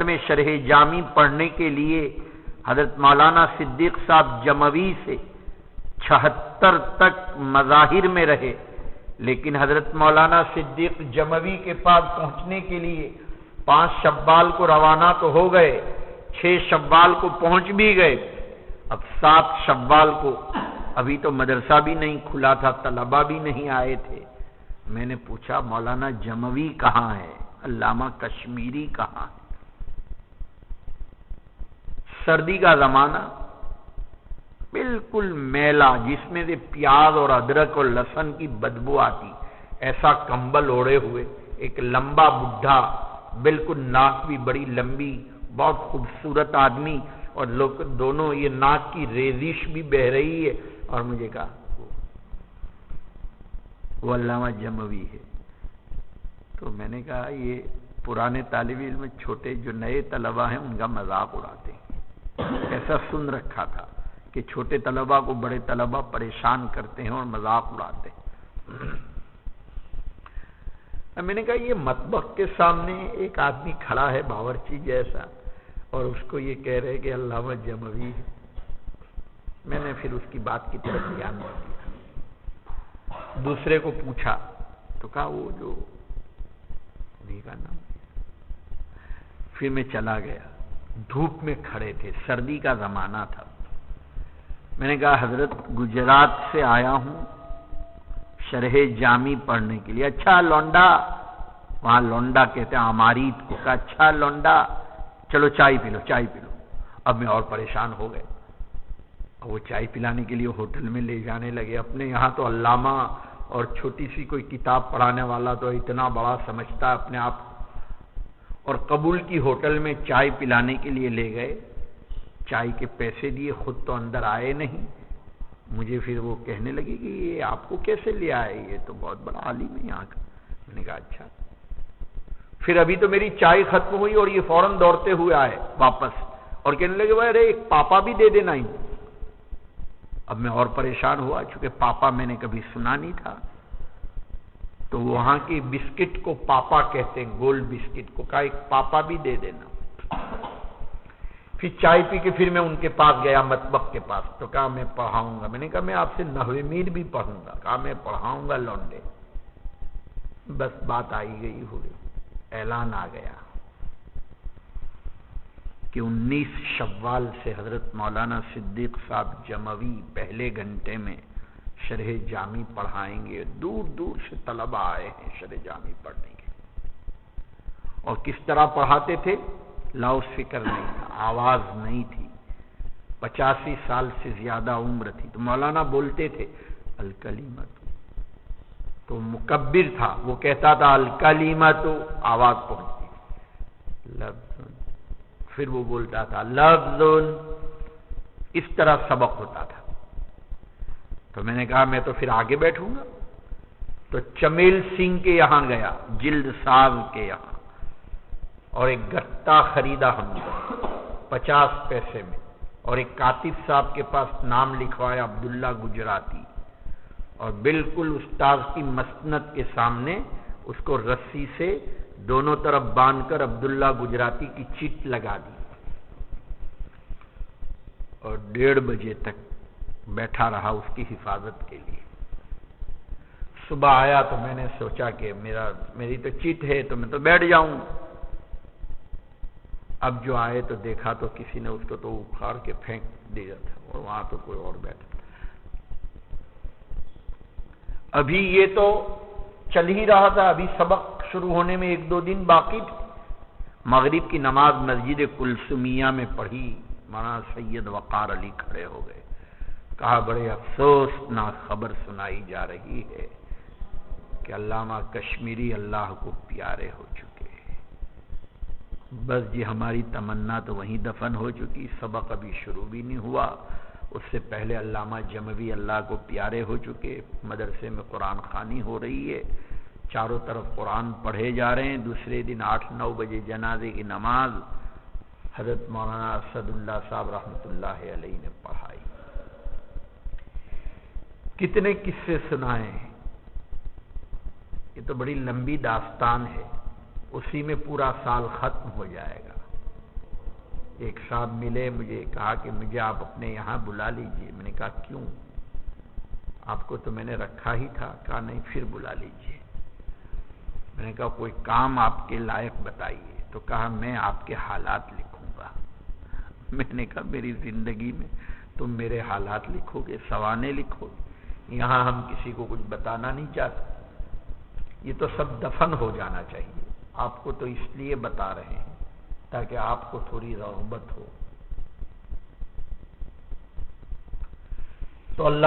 میں شرح جامی پڑھنے کے لیے حضرت مولانا صدیق صاحب جموی سے 76 تک مظاہر میں رہے، لیکن حضرت مولانا صدیق جموی کے پاس پہنچنے کے لیے 5 شوال کو روانہ تو ہو گئے، 6 شوال کو پہنچ بھی گئے، اب 7 شوال کو ابھی تو مدرسہ بھی نہیں کھلا تھا، طلبہ بھی نہیں آئے تھے۔ میں نے پوچھا مولانا جموی کہاں ہے، علامہ کشمیری کہاں ہے؟ سردی کا زمانہ، بالکل میلا، جس میں سے پیاز اور ادرک اور لہسن کی بدبو آتی، ایسا کمبل اوڑے ہوئے ایک لمبا بڈھا، بالکل ناک بھی بڑی لمبی، بہت خوبصورت آدمی، اور لوگ دونوں یہ ناک کی ریزش بھی بہ رہی ہے، اور مجھے کہا وہ علامہ جموی ہے۔ تو میں نے کہا یہ پرانے طالب علم چھوٹے جو نئے طلبہ ہیں ان کا مذاق اڑاتے ہیں، ایسا سن رکھا تھا کہ چھوٹے طلبہ کو بڑے طلبہ پریشان کرتے ہیں اور مذاق اڑاتے ہیں۔ میں نے کہا یہ مطبخ کے سامنے ایک آدمی کھڑا ہے باورچی جیسا، اور اس کو یہ کہہ رہے کہ علامہ جموی ہے۔ میں نے پھر اس کی بات کی طرف دھیان نہیں دیا، دوسرے کو پوچھا تو کہا وہ جو نہیں کا نام۔ پھر میں چلا گیا، دھوپ میں کھڑے تھے، سردی کا زمانہ تھا۔ میں نے کہا حضرت گجرات سے آیا ہوں شرح جامی پڑھنے کے لیے۔ اچھا لونڈا، وہاں لونڈا کہتے ہیں عمارید کو، کہا اچھا لونڈا چلو چائے پی لو، چائے پی لو۔ اب میں اور پریشان ہو گئے، وہ چائے پلانے کے لیے ہوٹل میں لے جانے لگے۔ اپنے یہاں تو علامہ اور چھوٹی سی کوئی کتاب پڑھانے والا تو اتنا بڑا سمجھتا ہے اپنے آپ، اور قبول کی ہوٹل میں چائے پلانے کے لیے لے گئے، چائے کے پیسے دیے، خود تو اندر آئے نہیں۔ مجھے پھر وہ کہنے لگی کہ یہ آپ کو کیسے لے آئے، یہ تو بہت بڑا عالم ہے یہاں کا۔ میں نے کہا اچھا۔ پھر ابھی تو میری چائے ختم ہوئی اور یہ فوراً دوڑتے ہوئے آئے واپس، اور کہنے لگے بھائی ارے ایک پاپا بھی دے دینا ہی۔ اب میں اور پریشان ہوا، چونکہ پاپا میں نے کبھی سنا نہیں تھا، تو وہاں کی بسکٹ کو پاپا کہتے ہیں، گولڈ بسکٹ کو، کہا ایک پاپا بھی دے دینا۔ پھر چائے پی کے پھر میں ان کے پاس گیا مطبخ کے پاس، تو کہا میں پڑھاؤں گا۔ میں نے کہا میں آپ سے نحو میر بھی پڑھوں گا، کہا میں پڑھاؤں گا لونڈے۔ بس بات آئی گئی ہوئی، اعلان آ گیا کہ 19 شوال سے حضرت مولانا صدیق صاحب جموی پہلے گھنٹے میں شرح جامی پڑھائیں گے۔ دور دور سے طلبہ آئے ہیں شرح جامی پڑھنے کے، اور کس طرح پڑھاتے تھے؟ لاؤڈ اسپیکر نہیں تھا، آواز نہیں تھی، 85 سال سے زیادہ عمر تھی، تو مولانا بولتے تھے الکلیمت، تو مکبر تھا، وہ کہتا تھا الکلیمت، آواز پہنچتی، لفظ، پھر وہ بولتا تھا لفظ، اس طرح سبق ہوتا تھا۔ تو میں نے کہا میں تو پھر آگے بیٹھوں گا، تو چمیل سنگھ کے یہاں گیا، جلد ساز کے یہاں، اور ایک گتا خریدا ہم نے 50 پیسے میں، اور ایک کاتب صاحب کے پاس نام لکھوایا عبداللہ گجراتی، اور بالکل استاذ کی مسند کے سامنے اس کو رسی سے دونوں طرف باندھ کر عبداللہ گجراتی کی چٹ لگا دی، اور 1:30 بجے تک بیٹھا رہا اس کی حفاظت کے لیے۔ صبح آیا تو میں نے سوچا کہ میری تو چٹ ہے تو میں تو بیٹھ جاؤں۔ اب جو آئے تو دیکھا تو کسی نے اس کو تو اکھاڑ کے پھینک دیا تھا، اور وہاں تو کوئی اور بیٹھا تھا۔ ابھی یہ تو چل ہی رہا تھا، ابھی سبق شروع ہونے میں 1-2 دن باقی تھے۔ مغرب کی نماز مسجد کلثومیہ میں پڑھی، مولانا سید وقار علی کھڑے ہو گئے، کہا بڑے افسوسناک خبر سنائی جا رہی ہے کہ علامہ کشمیری اللہ کو پیارے ہو چکے۔ بس جی ہماری تمنا تو وہیں دفن ہو چکی، سبق ابھی شروع بھی نہیں ہوا، اس سے پہلے علامہ جموی اللہ کو پیارے ہو چکے۔ مدرسے میں قرآن خوانی ہو رہی ہے، چاروں طرف قرآن پڑھے جا رہے ہیں۔ دوسرے دن 8-9 بجے جنازے کی نماز حضرت مولانا اسد اللہ صاحب رحمۃ اللہ علیہ نے پڑھائی۔ کتنے قصے سنائے ہیں، یہ تو بڑی لمبی داستان ہے، اسی میں پورا سال ختم ہو جائے گا۔ ایک صاحب ملے، مجھے کہا کہ مجھے آپ اپنے یہاں بلا لیجئے۔ میں نے کہا کیوں؟ آپ کو تو میں نے رکھا ہی تھا۔ کہا نہیں، پھر بلا لیجئے۔ میں نے کہا کوئی کام آپ کے لائق بتائیے۔ تو کہا میں آپ کے حالات لکھوں گا۔ میں نے کہا میری زندگی میں تم میرے حالات لکھو گے، سوانے لکھو گے؟ یہاں ہم کسی کو کچھ بتانا نہیں چاہتے، یہ تو سب دفن ہو جانا چاہیے۔ آپ کو تو اس لیے بتا رہے ہیں تاکہ آپ کو تھوڑی رغبت ہو۔ تو اللہ